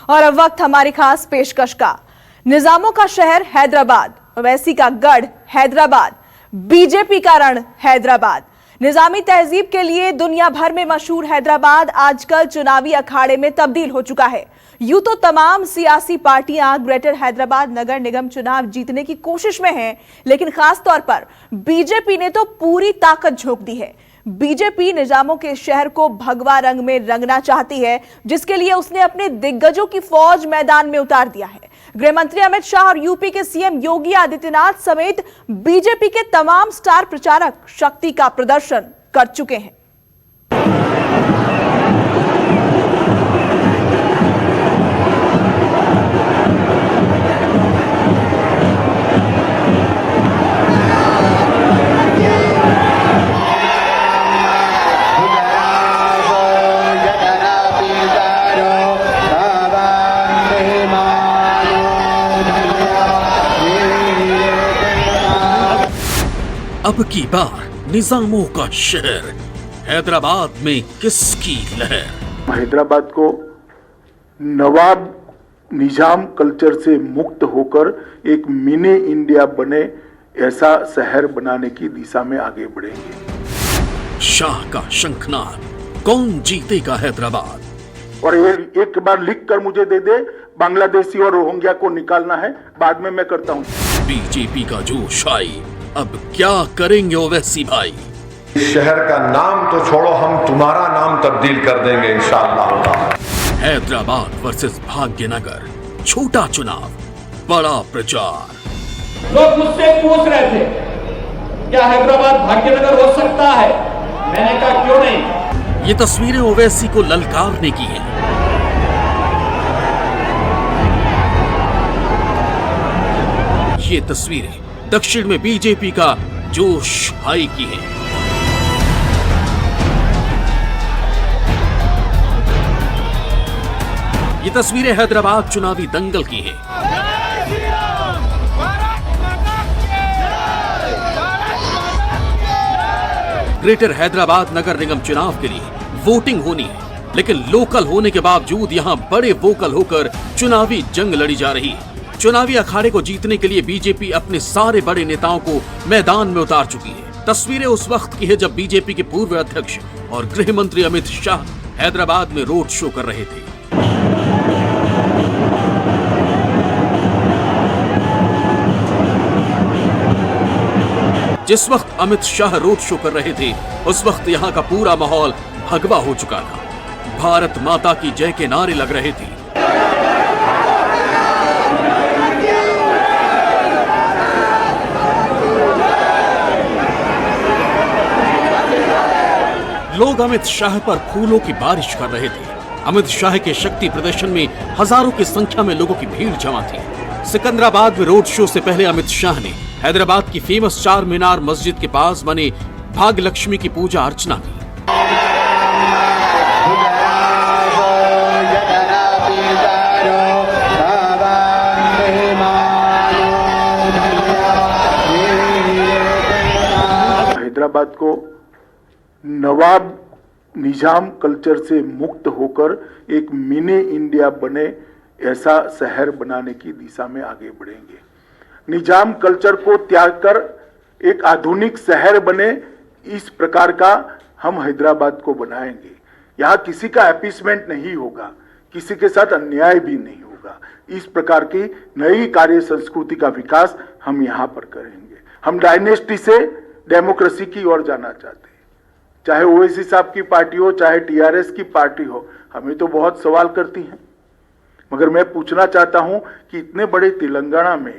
और अब वक्त हमारी खास पेशकश का। निजामों का शहर हैदराबाद, ओवैसी का गढ़ हैदराबाद, बीजेपी का रण हैदराबाद। निजामी तहजीब के लिए दुनिया भर में मशहूर हैदराबाद आजकल चुनावी अखाड़े में तब्दील हो चुका है। यूं तो तमाम सियासी पार्टियां ग्रेटर हैदराबाद नगर निगम चुनाव जीतने की कोशिश में हैं, लेकिन खास तौर पर बीजेपी ने तो पूरी ताकत झोंक दी है। बीजेपी निजामों के शहर को भगवा रंग में रंगना चाहती है, जिसके लिए उसने अपने दिग्गजों की फौज मैदान में उतार दिया है। गृह मंत्री अमित शाह और यूपी के सीएम योगी आदित्यनाथ समेत बीजेपी के तमाम स्टार प्रचारक शक्ति का प्रदर्शन कर चुके हैं। अब की बार निजामों का शहर हैदराबाद में किसकी लहर? हैदराबाद को नवाब निजाम कल्चर से मुक्त होकर एक मिनी इंडिया बने ऐसा शहर बनाने की दिशा में आगे बढ़ेंगे। शाह का शंखनाद, कौन जीतेगा हैदराबाद? और ये एक बार लिख कर मुझे दे दे, बांग्लादेशी और रोहिंग्या को निकालना है, बाद में मैं करता हूँ। बीजेपी का जोश आई, अब क्या करेंगे ओवैसी भाई? इस शहर का नाम तो छोड़ो, हम तुम्हारा नाम तब्दील कर देंगे इंशाअल्लाह। हैदराबाद वर्सेस भाग्यनगर, छोटा चुनाव, बड़ा प्रचार। लोग मुझसे पूछ रहे थे क्या हैदराबाद भाग्यनगर हो सकता है? मैंने कहा क्यों नहीं। ये तस्वीरें ओवैसी को ललकारने की हैं। ये तस्वीरें दक्षिण में बीजेपी का जोश हाई की है। ये तस्वीरें हैदराबाद चुनावी दंगल की हैं। ग्रेटर हैदराबाद नगर निगम चुनाव के लिए वोटिंग होनी है, लेकिन लोकल होने के बावजूद यहां बड़े वोकल होकर चुनावी जंग लड़ी जा रही है। चुनावी अखाड़े को जीतने के लिए बीजेपी अपने सारे बड़े नेताओं को मैदान में उतार चुकी है। तस्वीरें उस वक्त की है जब बीजेपी के पूर्व अध्यक्ष और गृह मंत्री अमित शाह हैदराबाद में रोड शो कर रहे थे। जिस वक्त अमित शाह रोड शो कर रहे थे, उस वक्त यहां का पूरा माहौल भगवा हो चुका था। भारत माता की जय के नारे लग रहे थे। लोग अमित शाह पर फूलों की बारिश कर रहे थे। अमित शाह के शक्ति प्रदर्शन में हजारों की संख्या में लोगों की भीड़ जमा थी। सिकंदराबाद में रोड शो से पहले अमित शाह ने हैदराबाद की फेमस चार मीनार मस्जिद के पास बने भाग्यलक्ष्मी की पूजा अर्चना की। हैदराबाद को नवाब निजाम कल्चर से मुक्त होकर एक मिनी इंडिया बने ऐसा शहर बनाने की दिशा में आगे बढ़ेंगे। निजाम कल्चर को त्याग कर एक आधुनिक शहर बने, इस प्रकार का हम हैदराबाद को बनाएंगे। यहाँ किसी का अपीसमेंट नहीं होगा, किसी के साथ अन्याय भी नहीं होगा। इस प्रकार की नई कार्य संस्कृति का विकास हम यहाँ पर करेंगे। हम डायनेस्टी से डेमोक्रेसी की ओर जाना चाहते हैं। चाहे ओवैसी साहब की पार्टी हो, चाहे टीआरएस की पार्टी हो, हमें तो बहुत सवाल करती हैं, मगर मैं पूछना चाहता हूं कि इतने बड़े तेलंगाना में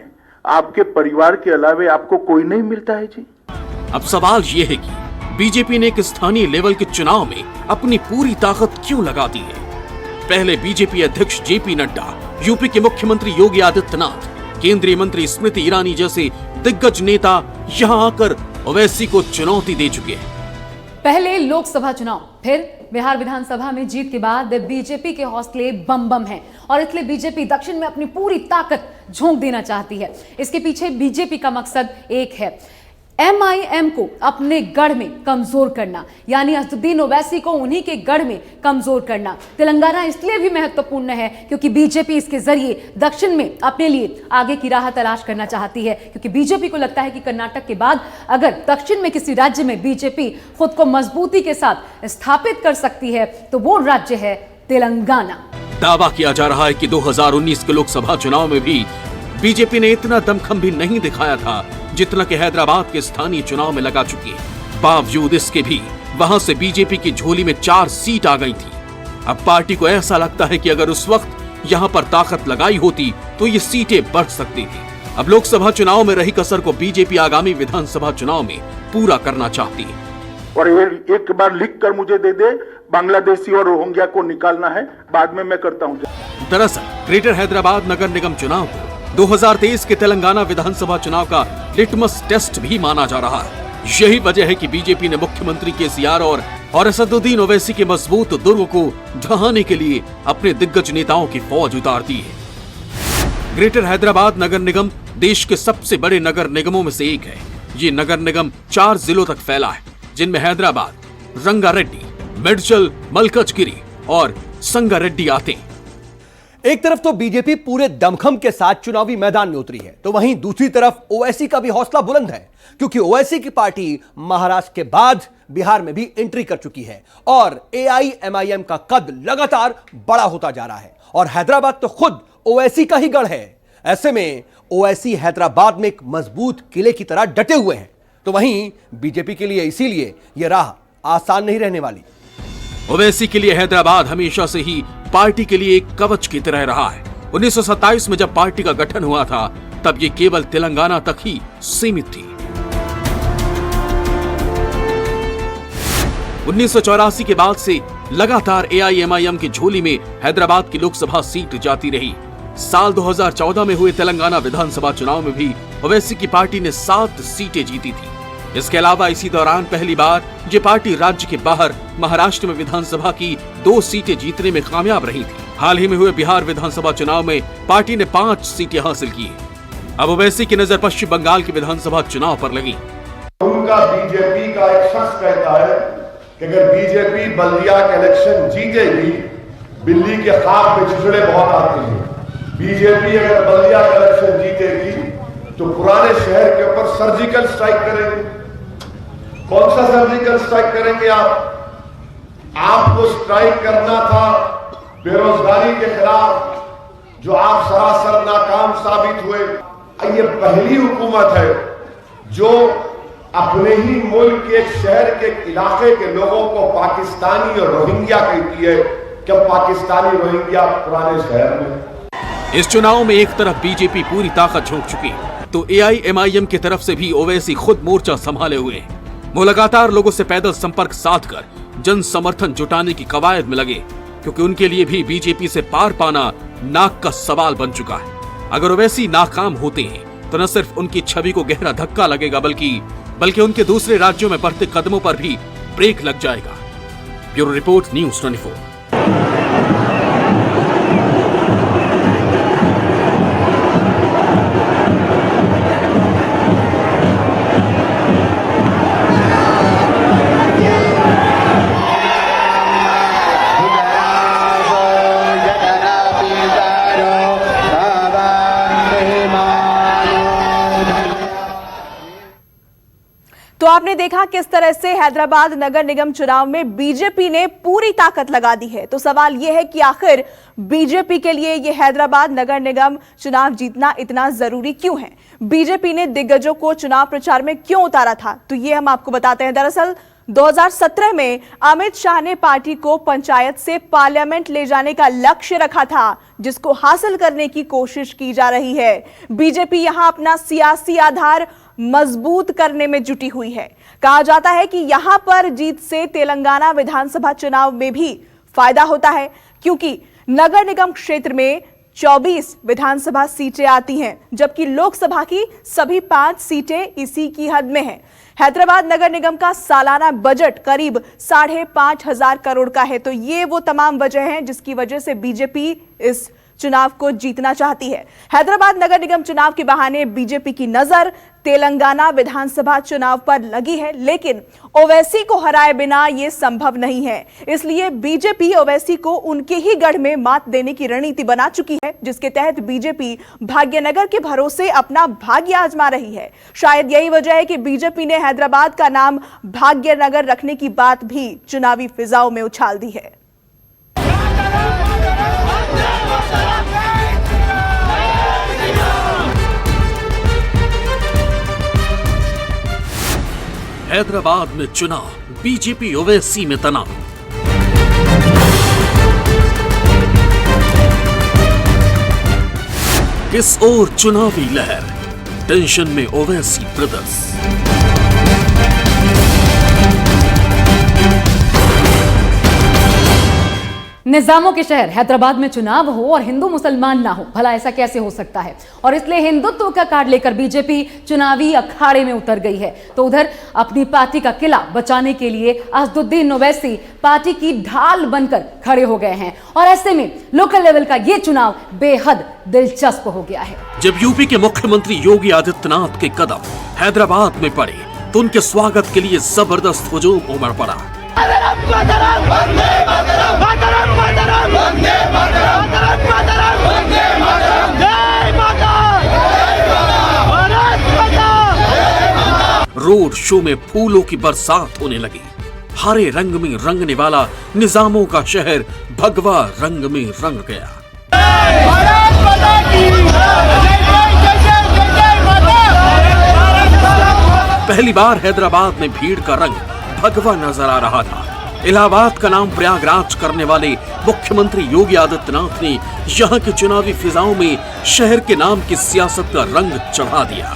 आपके परिवार के अलावे आपको कोई नहीं मिलता है जी? अब सवाल ये है कि बीजेपी ने एक स्थानीय लेवल के चुनाव में अपनी पूरी ताकत क्यों लगा दी है? पहले बीजेपी अध्यक्ष जेपी नड्डा, यूपी के मुख्यमंत्री योगी आदित्यनाथ, केंद्रीय मंत्री स्मृति ईरानी जैसे दिग्गज नेता यहां आकर ओवैसी को चुनौती दे चुके हैं। पहले लोकसभा चुनाव, फिर बिहार विधानसभा में जीत के बाद बीजेपी के हौसले बम बम हैं और इसलिए बीजेपी दक्षिण में अपनी पूरी ताकत झोंक देना चाहती है। इसके पीछे बीजेपी का मकसद एक है, MIM को अपने गढ़ में कमजोर करना, यानी असदुद्दीन ओवैसी को उन्हीं के गढ़ में कमजोर करना तेलंगाना इसलिए भी महत्वपूर्ण है क्योंकि बीजेपी इसके जरिए दक्षिण में अपने लिए आगे की राह तलाश करना चाहती है, क्योंकि बीजेपी को लगता है कि कर्नाटक के बाद अगर दक्षिण में किसी राज्य में बीजेपी खुद को मजबूती के साथ स्थापित कर सकती है तो वो राज्य है तेलंगाना। दावा किया जा रहा है कि 2019 के लोकसभा चुनाव में भी बीजेपी ने इतना दमखम भी नहीं दिखाया था जितना कि हैदराबाद के स्थानीय चुनाव में लगा चुकी है। बावजूद इसके भी वहां से बीजेपी की झोली में 4 सीट आ गई थी। अब पार्टी को ऐसा लगता है कि अगर उस वक्त यहां पर ताकत लगाई होती तो ये सीटें बढ़ सकती थी। अब लोकसभा चुनाव में रही कसर को बीजेपी आगामी विधानसभा चुनाव में पूरा करना चाहती है। और ये एक बार लिख कर मुझे दे दे, बांग्लादेशी और रोहिंग्या को निकालना है, बाद में मैं करता हूँ। दरअसल ग्रेटर हैदराबाद नगर निगम चुनाव को 2023 के तेलंगाना विधानसभा चुनाव का लिटमस टेस्ट भी माना जा रहा है। यही वजह है कि बीजेपी ने मुख्यमंत्री केसीआर और असदुद्दीन ओवैसी के मजबूत दुर्ग को ढहाने के लिए अपने दिग्गज नेताओं की फौज उतार दी है। ग्रेटर हैदराबाद नगर निगम देश के सबसे बड़े नगर निगमों में से एक है। ये नगर निगम 4 जिलों तक फैला है, जिनमें हैदराबाद, रंगारेड्डी, मेडचल, मलकजगिरी और संगारेड्डी आते हैं। एक तरफ तो बीजेपी पूरे दमखम के साथ चुनावी मैदान में उतरी है, तो वहीं दूसरी तरफ ओवैसी का भी हौसला बुलंद है, क्योंकि ओवैसी की पार्टी महाराष्ट्र के बाद बिहार में भी एंट्री कर चुकी है और AIMIM का कद लगातार बड़ा होता जा रहा है और हैदराबाद तो खुद ओवैसी का ही गढ़ है। ऐसे में ओवैसी हैदराबाद में एक मजबूत किले की तरह डटे हुए हैं, तो वहीं बीजेपी के लिए इसीलिए यह राह आसान नहीं रहने वाली। ओवैसी के लिए हैदराबाद हमेशा से ही पार्टी के लिए एक कवच की तरह रहा है। 1927 में जब पार्टी का गठन हुआ था तब ये केवल तेलंगाना तक ही सीमित थी। 1984 के बाद से लगातार AIMIM की झोली में हैदराबाद की लोकसभा सीट जाती रही। साल 2014 में हुए तेलंगाना विधानसभा चुनाव में भी ओवैसी की पार्टी ने 7 सीटें जीती थी। इसके अलावा इसी दौरान पहली बार ये पार्टी राज्य के बाहर महाराष्ट्र में विधानसभा की 2 सीटें जीतने में कामयाब रही थी। हाल ही में हुए बिहार विधानसभा चुनाव में पार्टी ने 5 सीटें हासिल की। अब ओवैसी की नजर पश्चिम बंगाल के विधानसभा चुनाव पर लगी। उनका बीजेपी का एक शख्स कहता है कि अगर बीजेपी बल्दिया का इलेक्शन जीतेगी, बिल्ली के खाब में छिछड़े बहुत आते हैं। बीजेपी अगर बल्दिया का इलेक्शन जीतेगी तो पुराने शहर के ऊपर सर्जिकल स्ट्राइक करेंगे। कौन सा सर्जिकल स्ट्राइक करेंगे आपको स्ट्राइक करना था बेरोजगारी के खिलाफ, जो आप सरासर नाकाम साबित हुए। ये पहली हुकूमत है जो अपने ही मुल्क के शहर के इलाके के लोगों को पाकिस्तानी और रोहिंग्या कहती है कि पाकिस्तानी रोहिंग्या पुराने शहर में। इस चुनाव में एक तरफ बीजेपी पूरी ताकत झोंक चुकी तो AIMIM की तरफ से भी ओवैसी खुद मोर्चा संभाले हुए। वो लगातार लोगों से पैदल संपर्क साधकर जन समर्थन जुटाने की कवायद में लगे, क्योंकि उनके लिए भी बीजेपी से पार पाना नाक का सवाल बन चुका है। अगर ओवैसी नाकाम होते हैं तो न सिर्फ उनकी छवि को गहरा धक्का लगेगा बल्कि उनके दूसरे राज्यों में बढ़ते कदमों पर भी ब्रेक लग जाएगा। Bureau report, news 24। तो आपने देखा किस तरह से हैदराबाद नगर निगम चुनाव में बीजेपी ने पूरी ताकत लगा दी है। तो सवाल यह है कि आखिर बीजेपी के लिए यह हैदराबाद नगर निगम चुनाव जीतना इतना जरूरी क्यों है? बीजेपी ने दिग्गजों को चुनाव प्रचार में क्यों उतारा था? तो ये हम आपको बताते हैं। दरअसल 2017 में अमित शाह ने पार्टी को पंचायत से पार्लियामेंट ले जाने का लक्ष्य रखा था, जिसको हासिल करने की कोशिश की जा रही है। बीजेपी यहां अपना सियासी आधार मजबूत करने में जुटी हुई है। कहा जाता है कि यहां पर जीत से तेलंगाना विधानसभा चुनाव में भी फायदा होता है, क्योंकि नगर निगम क्षेत्र में 24 विधानसभा सीटें आती हैं, जबकि लोकसभा की सभी 5 सीटें इसी की हद में हैं। हैदराबाद नगर निगम का सालाना बजट करीब 5,500 करोड़ का है। तो ये वो तमाम वजह हैं जिसकी वजह से बीजेपी इस चुनाव को जीतना चाहती है। हैदराबाद नगर निगम चुनाव के बहाने बीजेपी की नजर तेलंगाना विधानसभा चुनाव पर लगी है, लेकिन ओवैसी को हराए बिना यह संभव नहीं है। इसलिए बीजेपी ओवैसी को उनके ही गढ़ में मात देने की रणनीति बना चुकी है, जिसके तहत बीजेपी भाग्यनगर के भरोसे अपना भाग्य आजमा रही है। शायद यही वजह है कि बीजेपी ने हैदराबाद का नाम भाग्यनगर रखने की बात भी चुनावी फिजाओं में उछाल दी है। हैदराबाद में चुनाव, बीजेपी ओवैसी में तनाव। किस ओर चुनावी लहर, टेंशन में ओवैसी ब्रदर्स। निजामों के शहर हैदराबाद में चुनाव हो और हिंदू मुसलमान ना हो, भला ऐसा कैसे हो सकता है? और इसलिए हिंदुत्व का कार्ड लेकर बीजेपी चुनावी अखाड़े में उतर गई है। तो उधर अपनी पार्टी का किला बचाने के लिए असदुद्दीन ओवैसी पार्टी की ढाल बनकर खड़े हो गए हैं और ऐसे में लोकल लेवल का ये चुनाव बेहद दिलचस्प हो गया है। जब यूपी के मुख्यमंत्री योगी आदित्यनाथ के कदम हैदराबाद में पड़े तो उनके स्वागत के लिए जबरदस्त हुजूम उमड़ पड़ा। रोड शो में फूलों की बरसात होने लगी। हरे रंग में रंगने वाला निजामों का शहर भगवा रंग में रंग गया। पहली बार हैदराबाद में भीड़ का रंग भगवा नजर आ रहा था। इलाहाबाद का नाम प्रयागराज करने वाले मुख्यमंत्री योगी आदित्यनाथ ने यहाँ के चुनावी फिजाओं में शहर के नाम की सियासत का रंग चढ़ा दिया।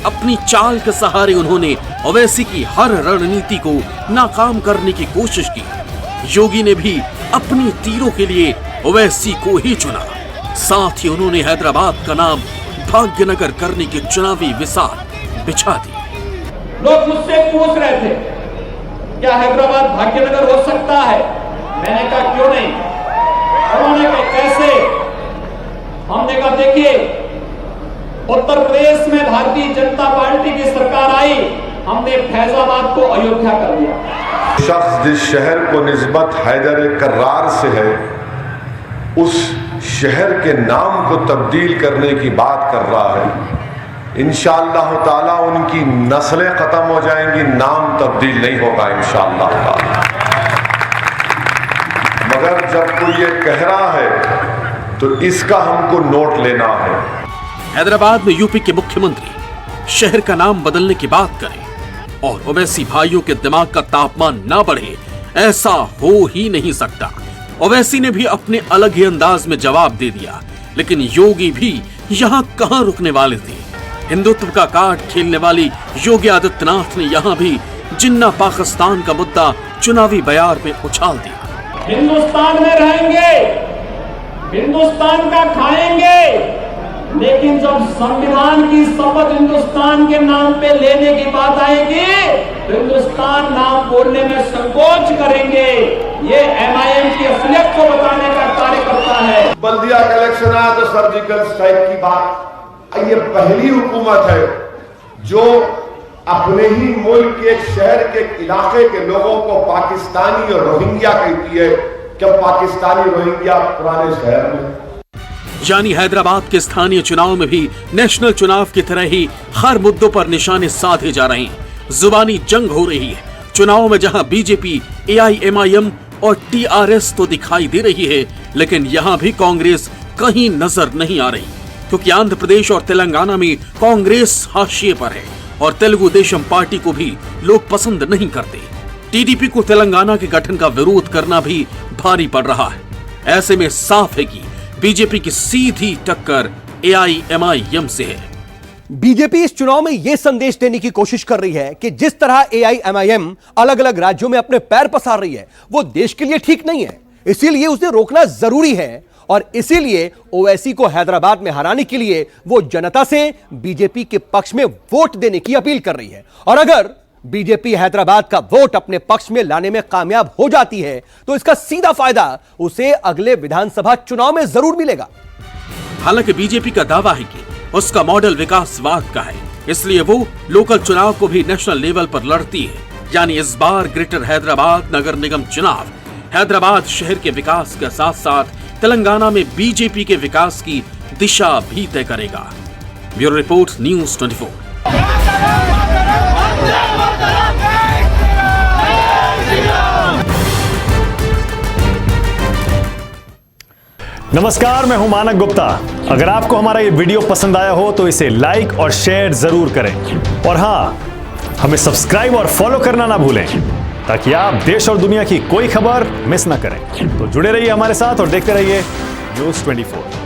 अपनी चाल के सहारे उन्होंने ओवैसी की हर रणनीति को नाकाम करने की कोशिश की। योगी ने भी अपनी तीरों के लिए ओवैसी को ही चुना। साथ ही उन्होंने हैदराबाद का नाम भाग्यनगर करने की चुनावी विसात बिछा दी। लोग मुझसे पूछ रहे थे क्या हैदराबाद भाग्यनगर हो सकता है? मैंने कहा क्यों नहीं। उन्होंने कहा कैसे? हमने कहा देखिए, उत्तर प्रदेश में भारतीय जनता पार्टी की सरकार आई, हमने फैजाबाद को अयोध्या कर दिया। शख्स जिस शहर को निस्बत हैदर कर्रार से है, उस शहर के नाम को तब्दील करने की बात कर रहा है। इंशाअल्लाह ताला उनकी नस्लें खत्म हो जाएंगी, नाम तब्दील नहीं होगा इंशाअल्लाह ताला। मगर जब कोई ये कह रहा है तो इसका हमको नोट लेना है। हैदराबाद में यूपी के मुख्यमंत्री शहर का नाम बदलने की बात करें और ओवैसी भाइयों के दिमाग का तापमान ना बढ़े, ऐसा हो ही नहीं सकता। ओवैसी ने भी अपने अलग ही अंदाज में जवाब दे दिया, लेकिन योगी भी यहाँ कहाँ रुकने वाले थे। हिंदुत्व का कार्ड खेलने वाली योगी आदित्यनाथ ने यहाँ भी जिन्ना पाकिस्तान का मुद्दा चुनावी बयार में उछाल दिया। हिंदुस्तान में रहेंगे, हिंदुस्तान का खाएंगे, लेकिन जब संविधान की शपथ हिंदुस्तान के नाम पे लेने की बात आएगी तो हिंदुस्तान नाम बोलने में संकोच करेंगे। ये MIM की असलियत को बताने का कार्य करता है। बल्दिया का इलेक्शन आया तो सर्जिकल स्ट्राइक की बात। ये पहली हुकूमत है जो अपने ही मुल्क के एक शहर के इलाके के लोगों को पाकिस्तानी और रोहिंग्या कहती है। क्या पाकिस्तानी रोहिंग्या पुराने शहर में? यानी हैदराबाद के स्थानीय चुनाव में भी नेशनल चुनाव की तरह ही हर मुद्दों पर निशाने साधे जा रहे हैं। जुबानी जंग हो रही है। चुनाव में जहां बीजेपी, AIMIM और TRS तो दिखाई दे रही है, लेकिन यहां भी कांग्रेस कहीं नजर नहीं आ रही, क्योंकि आंध्र प्रदेश और तेलंगाना में कांग्रेस हाशिए पर है और तेलुगु देशम पार्टी को भी लोग पसंद नहीं करते। TDP को तेलंगाना के गठन का विरोध करना भी भारी पड़ रहा है। ऐसे में साफ है कि बीजेपी की सीधी टक्कर AIMIM से है। बीजेपी इस चुनाव में यह संदेश देने की कोशिश कर रही है कि जिस तरह AIMIM अलग अलग राज्यों में अपने पैर पसार रही है, वो देश के लिए ठीक नहीं है। इसीलिए उसे रोकना जरूरी है और इसीलिए ओवैसी को हैदराबाद में हराने के लिए वो जनता से बीजेपी के पक्ष में वोट देने की अपील कर रही है। और अगर बीजेपी हैदराबाद का वोट अपने पक्ष में लाने में कामयाब हो जाती है तो इसका सीधा फायदा उसे अगले विधानसभा चुनाव में जरूर मिलेगा। हालांकि बीजेपी का दावा है कि उसका मॉडल विकासवाद का है, इसलिए वो लोकल चुनाव को भी नेशनल लेवल पर लड़ती है। यानी इस बार ग्रेटर हैदराबाद नगर निगम चुनाव हैदराबाद शहर के विकास के साथ साथ तेलंगाना में बीजेपी के विकास की दिशा भी तय करेगा। Bureau report, news 24। नमस्कार, मैं हूं मानक गुप्ता। अगर आपको हमारा ये वीडियो पसंद आया हो तो इसे लाइक और शेयर जरूर करें, और हां, हमें सब्सक्राइब और फॉलो करना ना भूलें ताकि आप देश और दुनिया की कोई खबर मिस ना करें। तो जुड़े रहिए हमारे साथ और देखते रहिए न्यूज़ 24।